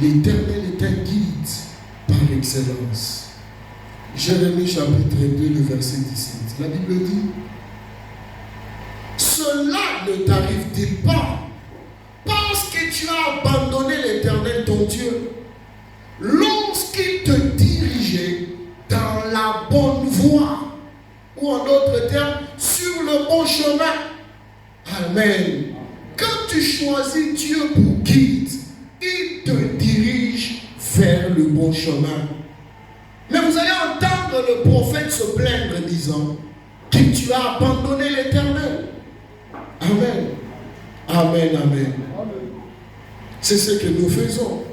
L'Éternel est un guide par excellence. Jérémie chapitre 2, le verset 17. La Bible dit, cela ne t'arrive pas parce que tu as abandonné l'Éternel ton Dieu lorsqu'il te dirigeait dans la bonne voie, ou en d'autres termes, sur le bon chemin. Amen. Quand tu choisis Dieu pour guide, il te dirige vers le bon chemin. Mais vous allez entendre le prophète se plaindre disant que tu as abandonné l'Éternel. Amen. Amen, amen. C'est ce que nous faisons.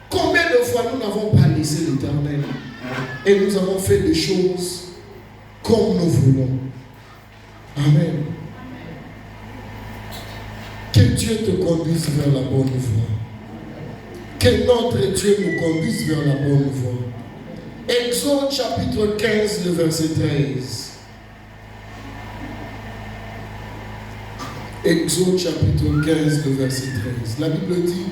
Combien de fois nous n'avons pas laissé l'Éternel et nous avons fait des choses comme nous voulons. Amen. Que Dieu te conduise vers la bonne voie. Que notre Dieu nous conduise vers la bonne voie. Exode chapitre 15, le verset 13. Exode chapitre 15, le verset 13. La Bible dit,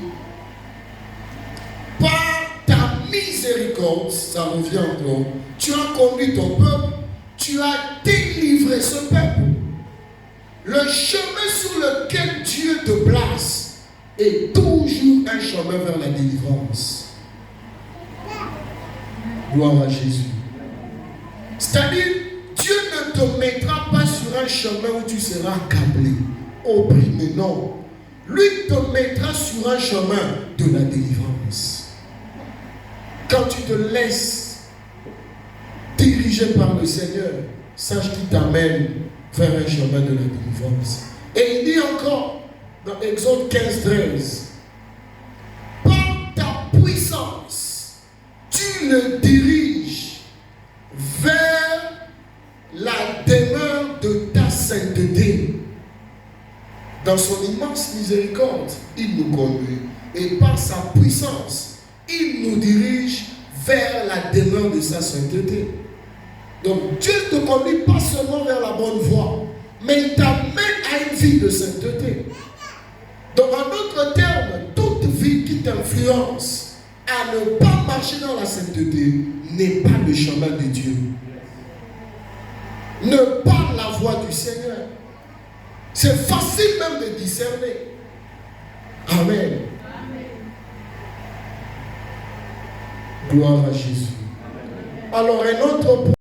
par ta miséricorde, ça revient encore, tu as conduit ton peuple, tu as délivré ce peuple. Le chemin sur lequel Dieu te place est toujours un chemin vers la délivrance. Gloire à Jésus. C'est-à-dire, Dieu ne te mettra pas sur un chemin où tu seras accablé, opprimé, non. Lui te mettra sur un chemin de la délivrance. Quand tu te laisses diriger par le Seigneur, sache qu'il t'amène vers un chemin de la délivrance. Et il dit encore dans Exode 15, 13, par ta puissance, tu le diriges vers la demeure de ta sainteté. Dans son immense miséricorde, il nous conduit. Et par sa puissance, il nous dirige vers la demeure de sa sainteté. Donc Dieu ne te conduit pas seulement vers la bonne voie, mais il t'amène à une vie de sainteté. Donc en d'autres termes, toute vie qui t'influence à ne pas marcher dans la sainteté n'est pas le chemin de Dieu. Ne pas la voie du Seigneur. C'est facile même de discerner. Amen. Gloire à Jésus. Alors un autre point.